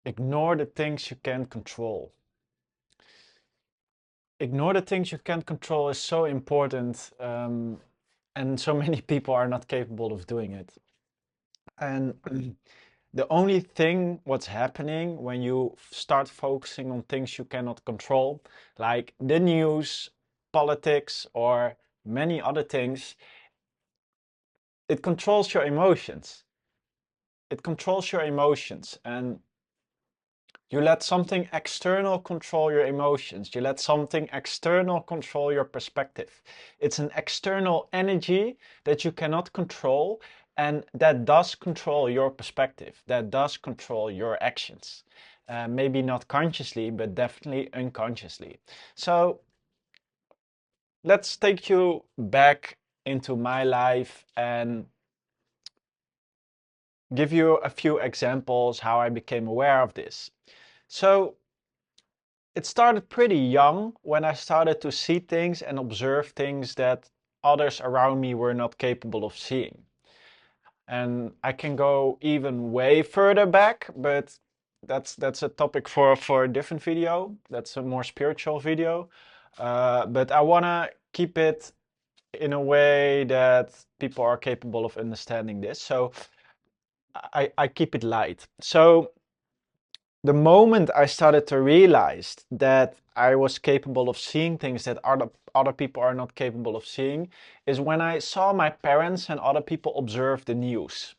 Ignore the things you can't control. Ignore the things you can't control is so important, and so many people are not capable of doing it. And the only thing what's happening when you start focusing on things you cannot control, like the news, politics, or many other things, it controls your emotions. It controls your emotions, and you let something external control your emotions. You let something external control your perspective. It's an external energy that you cannot control, and that does control your perspective. That does control your actions. Maybe not consciously, but definitely unconsciously. So let's take you back into my life and give you a few examples how I became aware of this. So it started pretty young when I started to see things and observe things that others around me were not capable of seeing. And I can go even way further back, but that's a topic for a different video. That's a more spiritual video. But I wanna keep it in a way that people are capable of understanding this. So I keep it light. So the moment I started to realize that I was capable of seeing things that other people are not capable of seeing is when I saw my parents and other people observe the news.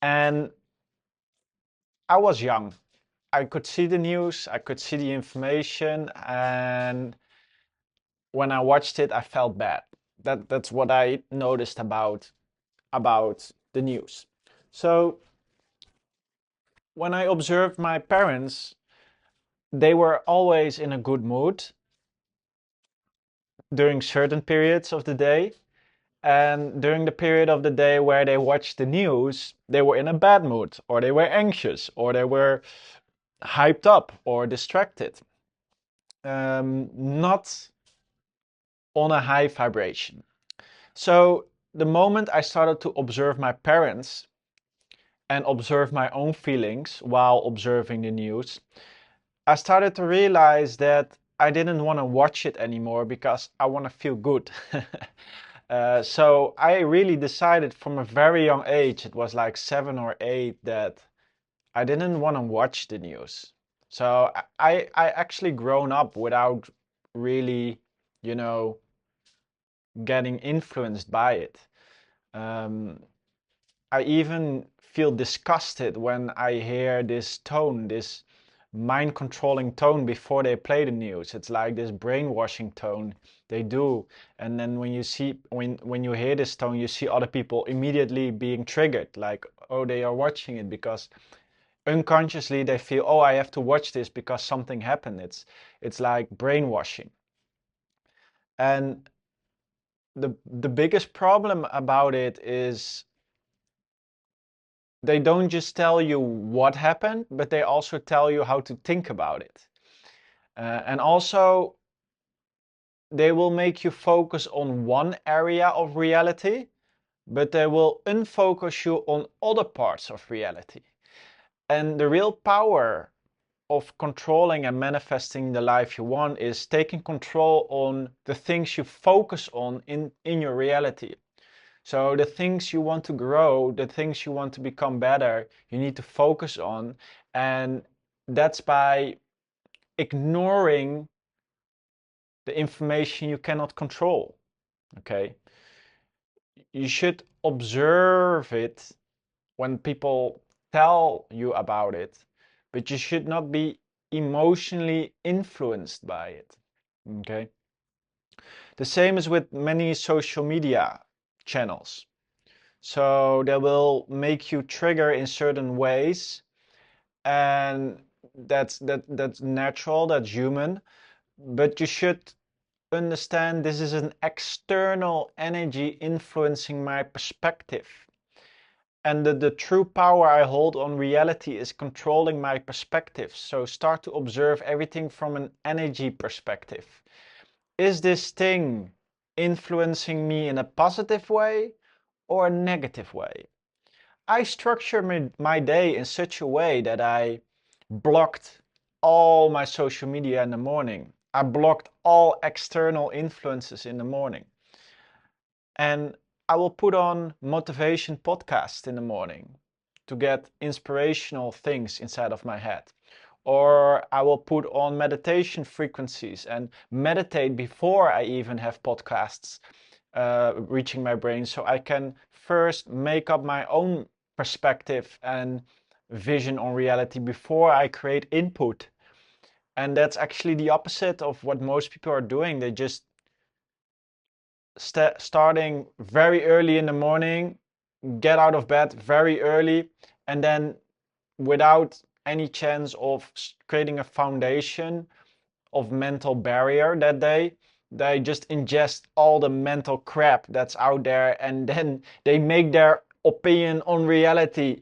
And I was young. I could see the news, I could see the information, and when I watched it, I felt bad. That's what I noticed about the news. So when I observed my parents, they were always in a good mood during certain periods of the day. And during the period of the day where they watched the news, they were in a bad mood, or they were anxious, or they were hyped up or distracted. Not on a high vibration. So the moment I started to observe my parents and observe my own feelings while observing the news, I started to realize that I didn't want to watch it anymore because I want to feel good. So I really decided from a very young age, it was like 7 or 8, that I didn't want to watch the news. So I actually grown up without really, you know, getting influenced by it. Um, I even feel disgusted when I hear this tone, this mind controlling tone before they play the news. It's like this brainwashing tone they do. And then when you hear this tone, you see other people immediately being triggered, like, oh, they are watching it because unconsciously they feel, oh, I have to watch this because something happened. It's like brainwashing. And the biggest problem about it is they don't just tell you what happened, but they also tell you how to think about it. And also, they will make you focus on one area of reality, but they will unfocus you on other parts of reality. And the real power of controlling and manifesting the life you want is taking control on the things you focus on in your reality. So the things you want to grow, the things you want to become better, you need to focus on. And that's by ignoring the information you cannot control. Okay. You should observe it when people tell you about it, but you should not be emotionally influenced by it. Okay. The same is with many social media channels. So they will make you trigger in certain ways, and that's natural, that's human. But you should understand this is an external energy influencing my perspective. And the true power I hold on reality is controlling my perspective. So start to observe everything from an energy perspective. Is this thing influencing me in a positive way or a negative way? I structure my day in such a way that I blocked all my social media in the morning. I blocked all external influences in the morning. And I will put on motivation podcasts in the morning to get inspirational things inside of my head. Or I will put on meditation frequencies and meditate before I even have podcasts reaching my brain, so I can first make up my own perspective and vision on reality before I create input. And that's actually the opposite of what most people are doing. They just starting very early in the morning, get out of bed very early, and then without any chance of creating a foundation of mental barrier that day, they just ingest all the mental crap that's out there, and then they make their opinion on reality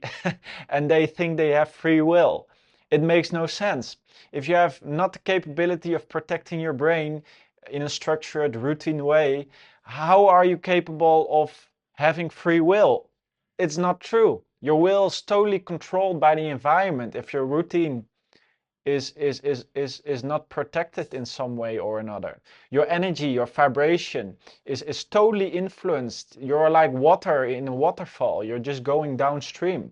and they think they have free will. It makes no sense. If you have not the capability of protecting your brain in a structured, routine way, how are you capable of having free will? It's not true. Your will is totally controlled by the environment if your routine is not protected in some way or another. Your energy, your vibration is totally influenced. You're like water in a waterfall. You're just going downstream.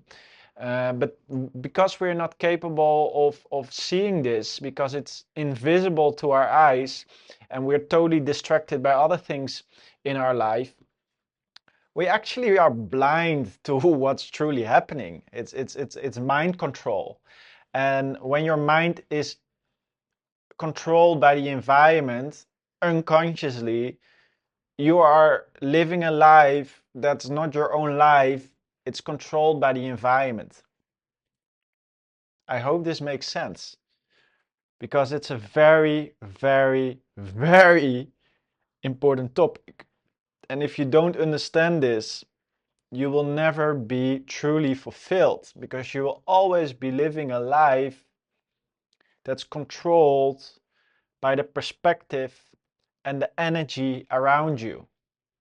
But because we're not capable of seeing this, because it's invisible to our eyes, and we're totally distracted by other things in our life, we actually are blind to what's truly happening. It's mind control. And when your mind is controlled by the environment unconsciously, you are living a life that's not your own life. It's controlled by the environment. I hope this makes sense, because it's a very, very, very important topic. And if you don't understand this, you will never be truly fulfilled, because you will always be living a life that's controlled by the perspective and the energy around you,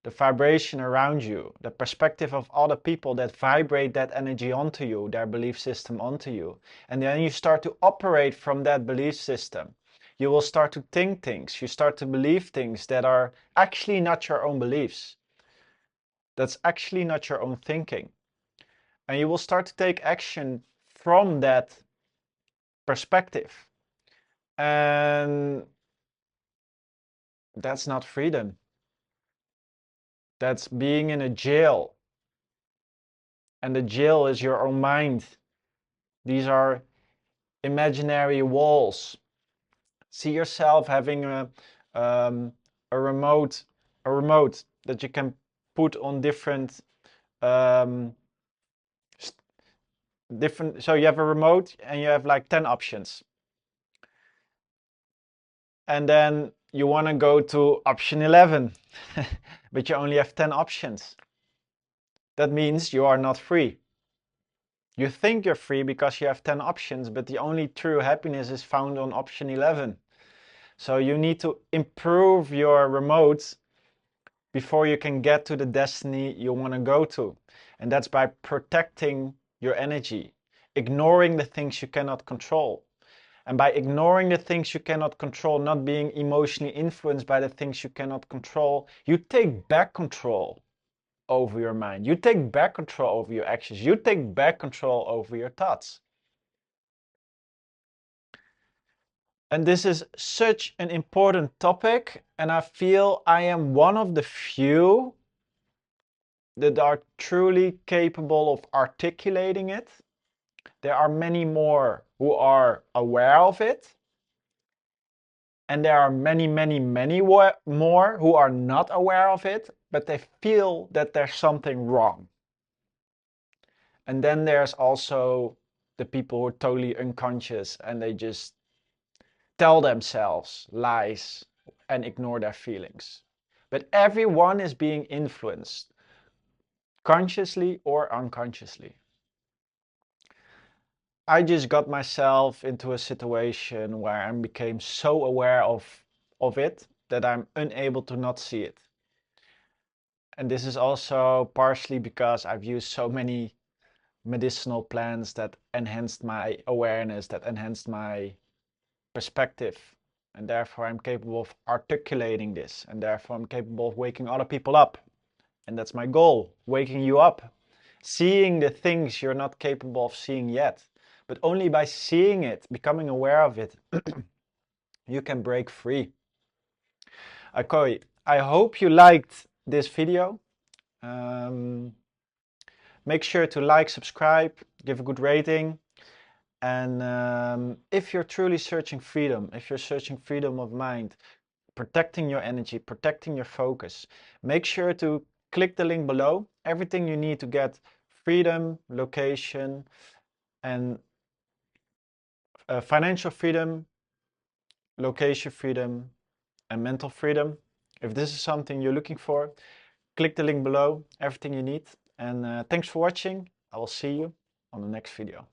the vibration around you, the perspective of other people that vibrate that energy onto you, their belief system onto you. And then you start to operate from that belief system. You will start to think things, you start to believe things that are actually not your own beliefs. That's actually not your own thinking. And you will start to take action from that perspective. And that's not freedom. That's being in a jail. And the jail is your own mind. These are imaginary walls. See yourself having um, a remote, a remote that you can put on different, um, different. So you have a remote and you have like 10 options, and then you want to go to option 11, but you only have 10 options. That means you are not free. You think you're free because you have 10 options, but the only true happiness is found on option 11. So you need to improve your remote before you can get to the destiny you want to go to. And that's by protecting your energy, ignoring the things you cannot control. And by ignoring the things you cannot control, not being emotionally influenced by the things you cannot control, you take back control over your mind. You take back control over your actions. You take back control over your thoughts. And this is such an important topic, and I feel I am one of the few that are truly capable of articulating it. There are many more who are aware of it, and there are many, many, many more who are not aware of it, but they feel that there's something wrong. And then there's also the people who are totally unconscious and they just tell themselves lies and ignore their feelings. But everyone is being influenced, consciously or unconsciously. I just got myself into a situation where I became so aware of it that I'm unable to not see it. And this is also partially because I've used so many medicinal plants that enhanced my awareness, that enhanced my perspective. And therefore I'm capable of articulating this. And therefore I'm capable of waking other people up. And that's my goal, waking you up. Seeing the things you're not capable of seeing yet. But only by seeing it, becoming aware of it, you can break free. Okay, I hope you liked this video. Make sure to like, subscribe, give a good rating. And if you're truly searching freedom, if you're searching freedom of mind, protecting your energy, protecting your focus, make sure to click the link below. Everything you need to get freedom, location, and financial freedom, location freedom, and mental freedom. If this is something you're looking for, click the link below, everything you need. And thanks for watching. I will see you on the next video.